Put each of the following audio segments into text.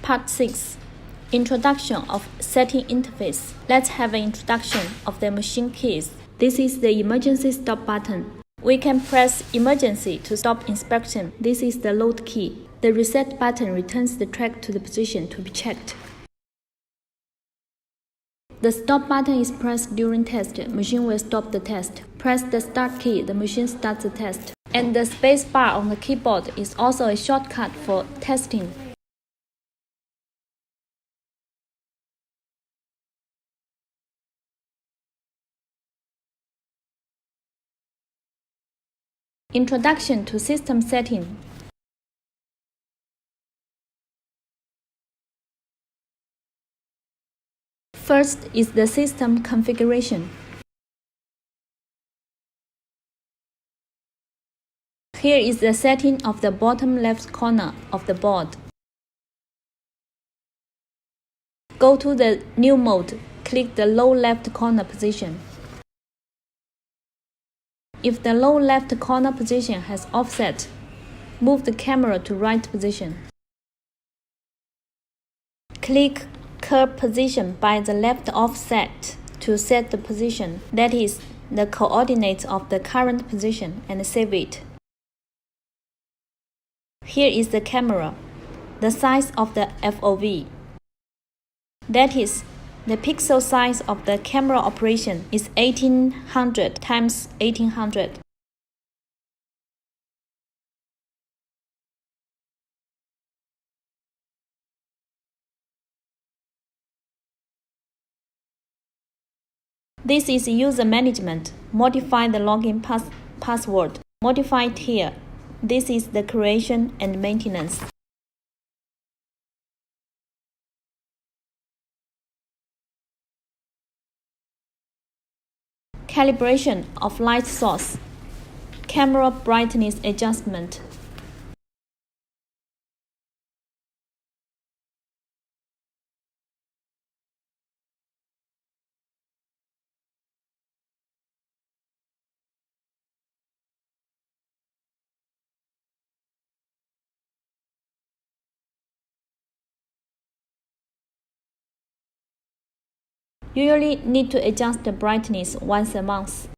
Part 6. Introduction of setting interface. Let's have an introduction of the machine keys. This is the emergency stop button. We can press emergency to stop inspection. This is the load key. The reset button returns the track to the position to be checked. The stop button is pressed during test. Machine will stop the test. Press the start key. The machine starts the test. And the space bar on the keyboard is also a shortcut for testing. Introduction to system setting. First is the system configuration. Here is the setting of the bottom left corner of the board. Go to the New mode, click the low left corner position. If the low left corner position has offset, move the camera to right position. Click Curve Position by the left offset to set the position, that is, the coordinates of the current position, and save it. Here is the camera, the size of the FOV. That is, the pixel size of the camera operation is 1800 times 1800. This is user management. Modify the login password. Modify it here. This is the creation and maintenance. Calibration of light source. Camera brightness adjustment. Usually need to adjust the brightness once a month.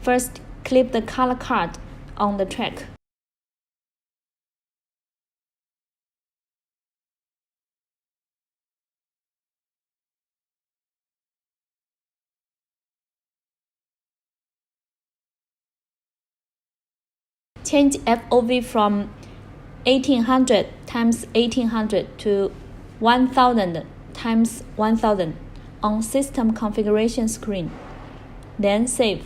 First, clip the color card on the track. Change FOV from 1800 times 1800 to 1000 times 1000 on system configuration screen. Then save.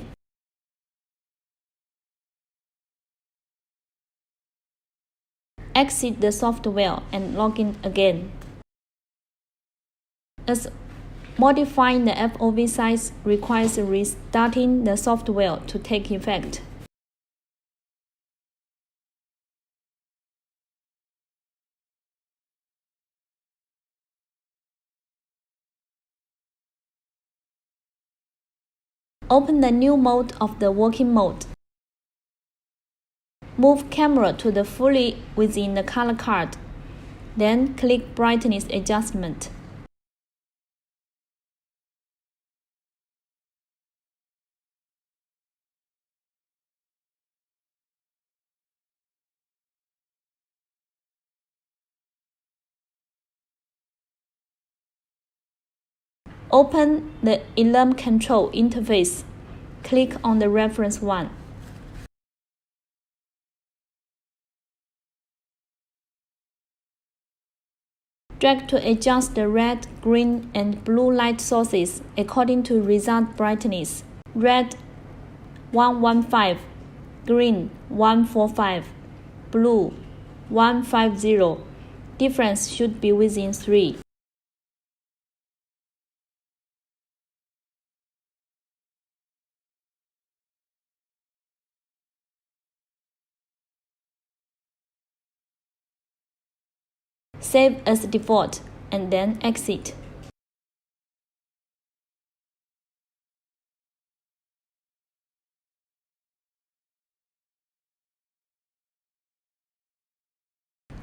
Exit the software and log in again. As modifying the FOV size requires restarting the software to take effect. Open the new mode of the working mode. Move camera to the fully within the color card. Then click brightness adjustment. Open the alarm control interface. Click on the reference one. Drag to adjust the red, green, and blue light sources according to result brightness. Red 115, green 145, blue 150. Difference should be within 3. Save as default, and then exit.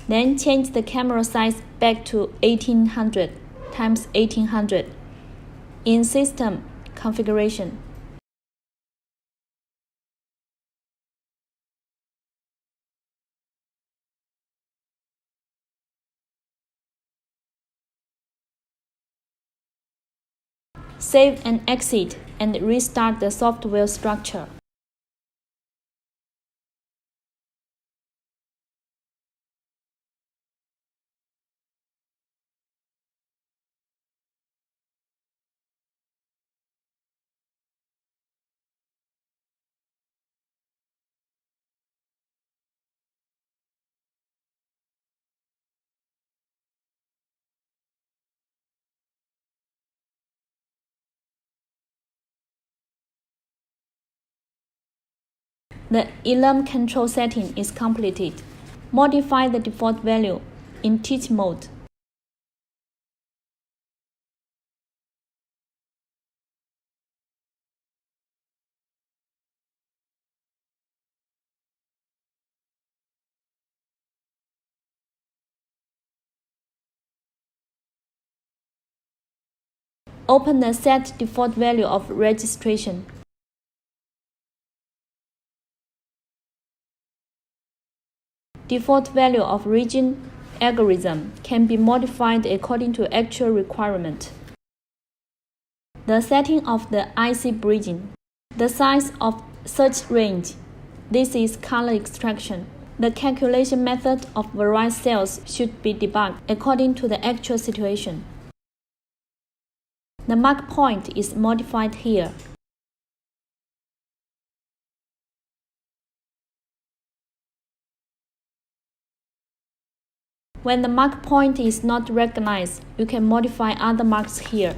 Then change the camera size back to 1800 times 1800 in System configuration. Save and exit and restart the software structure. The ELM control setting is completed. Modify the default value in teach mode. Open the set default value of registration. Default value of region algorithm can be modified according to actual requirement. The setting of the IC bridging. The size of search range. This is color extraction. The calculation method of various cells should be debugged according to the actual situation. The mark point is modified here. When the mark point is not recognized, you can modify other marks here.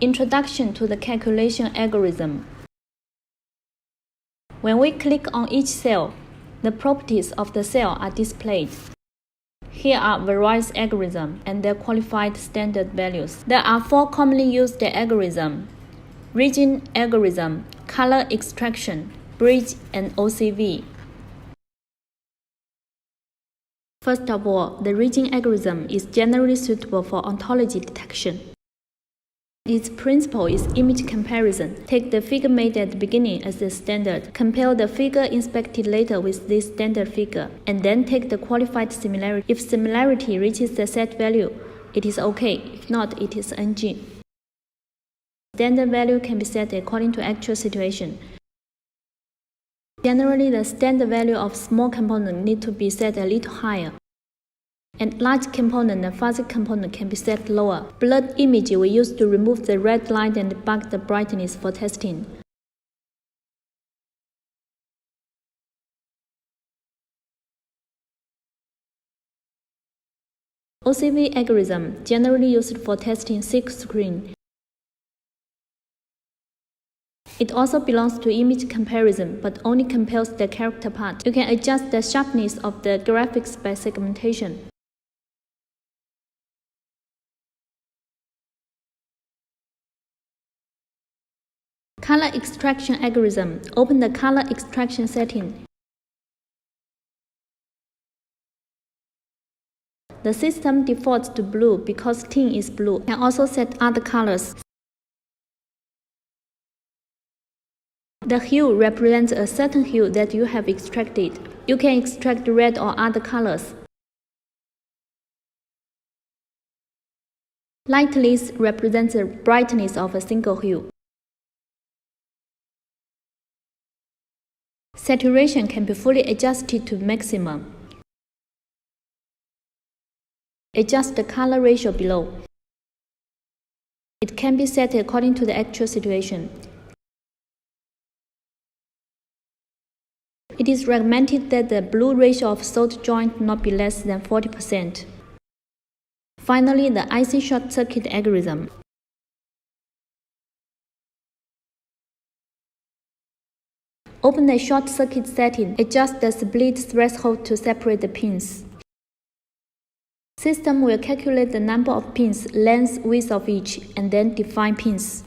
Introduction to the calculation algorithm. When we click on each cell, the properties of the cell are displayed. Here are various algorithms and their qualified standard values. There are 4 commonly used algorithms: region algorithm, color extraction, bridge, and OCV. First of all, the region algorithm is generally suitable for ontology detection. Its principle is image comparison. Take the figure made at the beginning as the standard, compare the figure inspected later with this standard figure, and then take the qualified similarity. If similarity reaches the set value, it is OK. If not, it is NG. Standard value can be set according to actual situation. Generally, the standard value of small component need to be set a little higher, and large component and fuzzy component can be set lower. Blurred image we use to remove the red light and debug the brightness for testing. OCV algorithm generally used for testing thick screen. It also belongs to image comparison, but only compares the character part. You can adjust the sharpness of the graphics by segmentation. Color extraction algorithm. Open the color extraction setting. The system defaults to blue because tint is blue. You can also set other colors. The hue represents a certain hue that you have extracted. You can extract red or other colors. Lightness represents the brightness of a single hue. Saturation can be fully adjusted to maximum. Adjust the color ratio below. It can be set according to the actual situation. It is recommended that the blue ratio of salt joint not be less than 40%. Finally, the IC short circuit algorithm. Open the short circuit setting. Adjust the split threshold to separate the pins. System will calculate the number of pins, length, width of each, and then define pins.